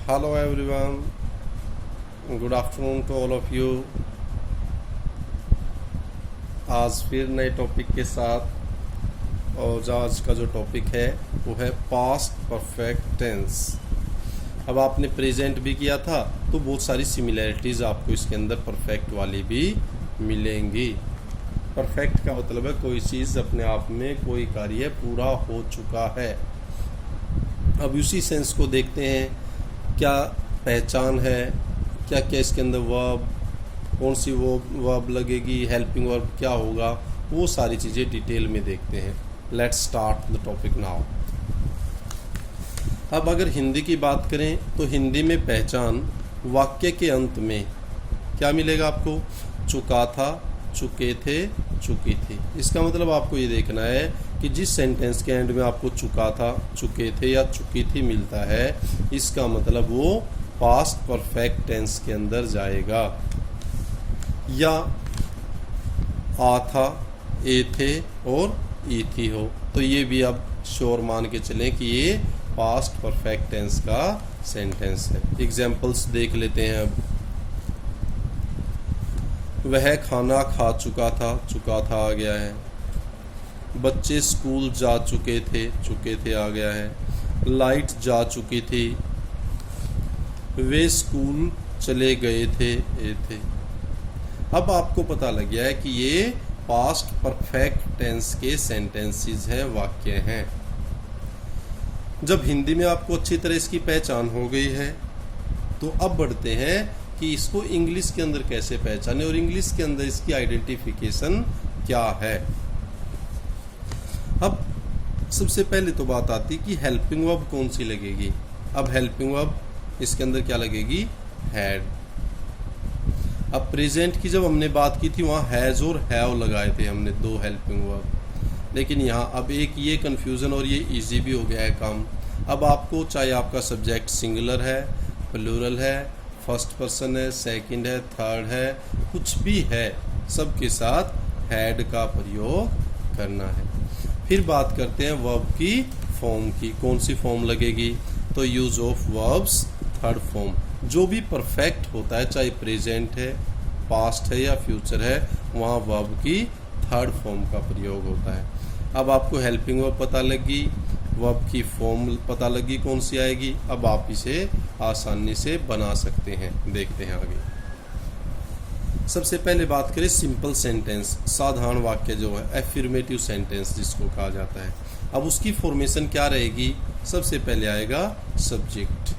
Hello everyone, good afternoon to all of you. आज फिर नए टॉपिक के साथ, और आज का जो टॉपिक है वो है पास्ट परफेक्ट टेंस। अब आपने प्रेजेंट भी किया था तो बहुत सारी सिमिलैरिटीज़ आपको इसके अंदर परफेक्ट वाली भी मिलेंगी। परफेक्ट का मतलब है कोई चीज़ अपने आप में, कोई कार्य पूरा हो चुका है। अब उसी सेंस को देखते हैं, क्या पहचान है, क्या क्या इसके अंदर वर्ब, कौन सी वो वर्ब लगेगी, हेल्पिंग वर्ब क्या होगा, वो सारी चीज़ें डिटेल में देखते हैं। Let's start the topic now. अब अगर हिंदी की बात करें तो हिंदी में पहचान वाक्य के अंत में क्या मिलेगा आपको? चुका था, चुके थे, चुकी थी। इसका मतलब आपको ये देखना है कि जिस सेंटेंस के एंड में आपको चुका था, चुके थे या चुकी थी मिलता है, इसका मतलब वो पास्ट परफेक्ट टेंस के अंदर जाएगा। या आ था, ए थे और ई थी हो, तो ये भी अब श्योर मान के चलें कि ये पास्ट परफेक्ट टेंस का सेंटेंस है। एग्जाम्पल्स देख लेते हैं। अब वह खाना खा चुका था आ गया है। बच्चे स्कूल जा चुके थे आ गया है। लाइट जा चुकी थी। वे स्कूल चले गए थे, थे। अब आपको पता लग गया है कि ये पास्ट परफेक्ट टेंस के सेंटेंसेस हैं, वाक्य हैं। जब हिंदी में आपको अच्छी तरह इसकी पहचान हो गई है तो अब बढ़ते हैं कि इसको इंग्लिश के अंदर कैसे पहचाने और इंग्लिश के अंदर इसकी आइडेंटिफिकेशन क्या है। अब सबसे पहले तो बात आती कि हेल्पिंग वर्ब कौन सी लगेगी। अब हेल्पिंग वर्ब इसके अंदर क्या लगेगी? हैड। अब प्रेजेंट की जब हमने बात की थी वहाँ हैज और हैव लगाए थे हमने, दो हेल्पिंग वर्ब। लेकिन यहाँ अब एक ये कंफ्यूजन और ये इजी भी हो गया है काम। अब आपको चाहे आपका सब्जेक्ट सिंगुलर है, प्लूरल है, फर्स्ट पर्सन है, सेकंड है, थर्ड है, कुछ भी है, सबके साथ हैड का प्रयोग करना है। फिर बात करते हैं वर्ब की फॉर्म की। कौन सी फॉर्म लगेगी? तो use of verbs third form. जो भी परफेक्ट होता है, चाहे प्रेजेंट है, पास्ट है या फ्यूचर है, वहाँ वर्ब की थर्ड फॉर्म का प्रयोग होता है। अब आपको हेल्पिंग वर्ब पता लगी, वर्ब की फॉर्म पता लगी कौन सी आएगी। अब आप इसे आसानी से बना सकते हैं। देखते हैं आगे। सबसे पहले बात करें सिंपल सेंटेंस, साधारण वाक्य जो है, एफर्मेटिव सेंटेंस जिसको कहा जाता है। अब उसकी फॉर्मेशन क्या रहेगी? सबसे पहले आएगा सब्जेक्ट,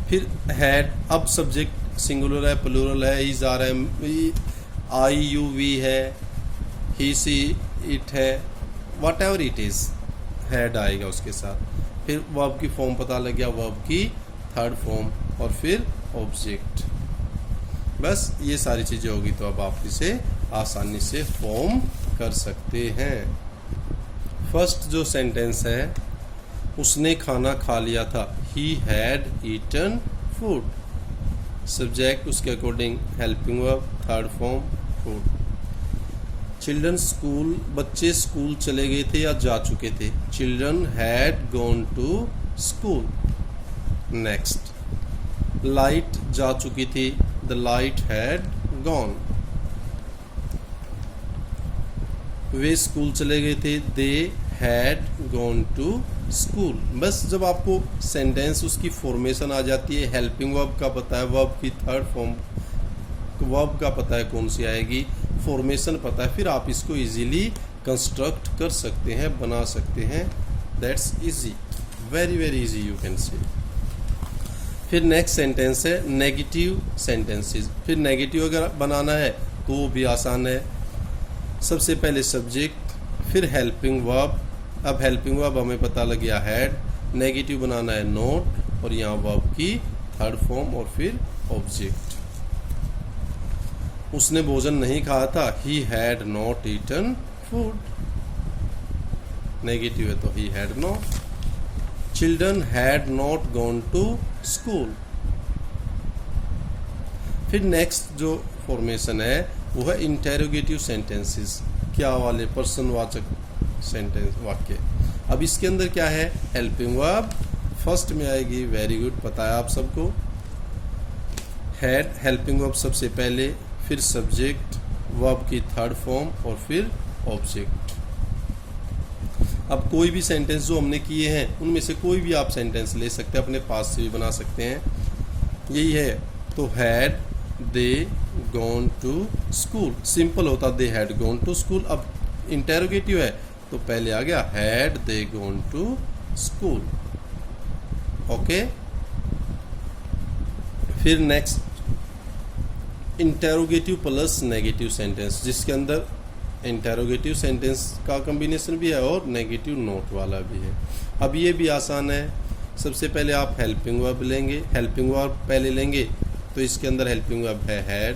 फिर हैड। अब सब्जेक्ट सिंगुलर है, प्लूरल है, is are am, I you we है, ही सी इट है, whatever it is, had आएगा उसके साथ। फिर वर्ब की फॉर्म पता लग गया, वर्ब की थर्ड फॉर्म, और फिर ऑब्जेक्ट। बस ये सारी चीज़ें होगी तो अब आप इसे आसानी से फॉर्म कर सकते हैं। फर्स्ट जो सेंटेंस है, उसने खाना खा लिया था, he had eaten food. Subject उसके according helping verb third form food. Children school, बच्चे स्कूल चले गए थे या जा चुके थे। Children had gone to school. Next, light जा चुकी थी, द लाइट हैड गॉन। वे स्कूल चले गए थे, they had gone to school. बस जब आपको सेंटेंस उसकी फॉर्मेशन आ जाती है, हेल्पिंग वर्ब का पता है, वर्ब की थर्ड फॉर्म, वर्ब का पता है कौन सी आएगी, फॉर्मेशन पता है, फिर आप इसको इजीली कंस्ट्रक्ट कर सकते हैं, बना सकते हैं। That's easy, very very easy you can say. फिर नेक्स्ट सेंटेंस है नेगेटिव सेंटेंसेस। फिर नेगेटिव अगर बनाना है तो वो भी आसान है। सबसे पहले सब्जेक्ट, फिर हेल्पिंग वर्ब। अब हेल्पिंग वर्ब हमें पता लग गया हैड, नेगेटिव बनाना है नॉट, और यहाँ वर्ब की थर्ड फॉर्म, और फिर ऑब्जेक्ट। उसने भोजन नहीं खाया था, he had not eaten food. Negative है तो he had not. Children had not gone to school. फिर नेक्स्ट जो फॉर्मेशन है वो है इंटेरोगेटिव सेंटेंसेस, क्या वाले, पर्सन वाचक सेंटेंस वाक्य। अब इसके अंदर क्या है? हेल्पिंग वर्ब फर्स्ट में आएगी, वेरी गुड, पता है आप सबको। हैड हेल्पिंग वर्ब सबसे पहले, फिर सब्जेक्ट, वर्ब की थर्ड फॉर्म और फिर ऑब्जेक्ट। अब कोई भी सेंटेंस जो हमने किए हैं उनमें से कोई भी आप सेंटेंस ले सकते हैं, अपने पास से भी बना सकते हैं, यही है। तो had they gone to school, simple होता they had gone to school. अब इंटेरोगेटिव है तो पहले आ गया had they gone to school. Okay, फिर next interrogative plus negative sentence, जिसके अंदर इंटेरोगेटिव सेंटेंस का कॉम्बिनेशन भी है और नेगेटिव नोट वाला भी है। अब ये भी आसान है, सबसे पहले आप हेल्पिंग वर्ब लेंगे, हेल्पिंग वर्ब पहले लेंगे तो इसके अंदर हेल्पिंग वर्ब है हैड,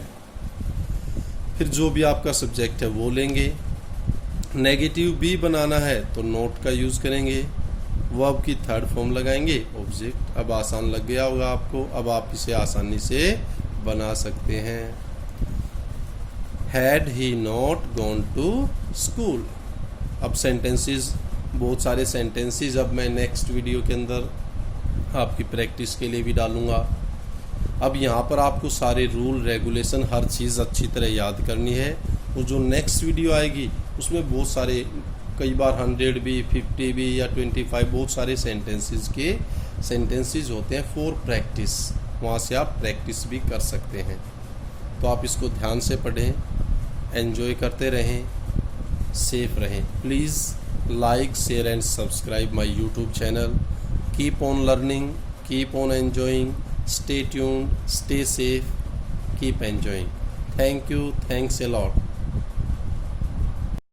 फिर जो भी आपका सब्जेक्ट है वो लेंगे। नेगेटिव भी बनाना है तो नोट का यूज़ करेंगे, वर्ब की थर्ड फॉर्म लगाएंगे, ऑब्जेक्ट। अब आसान लग गया होगा आपको, अब आप इसे आसानी से बना सकते हैं। Had he not gone to school. अब सेंटेंसेस, बहुत सारे सेंटेंसेस अब मैं नेक्स्ट वीडियो के अंदर आपकी प्रैक्टिस के लिए भी डालूंगा। अब यहाँ पर आपको सारे रूल रेगुलेशन हर चीज़ अच्छी तरह याद करनी है, और जो नेक्स्ट वीडियो आएगी उसमें बहुत सारे, कई बार 100 भी, 50 भी या 25 बहुत सारे सेंटेंसेस होते हैं फॉर प्रैक्टिस, वहाँ से आप प्रैक्टिस भी कर सकते हैं। तो आप इसको ध्यान से पढ़ें, एंजॉय करते रहें, सेफ रहें। Please like, share and subscribe my YouTube channel. Keep on learning, keep on enjoying, stay tuned, stay safe, keep enjoying. Thank you, thanks a lot.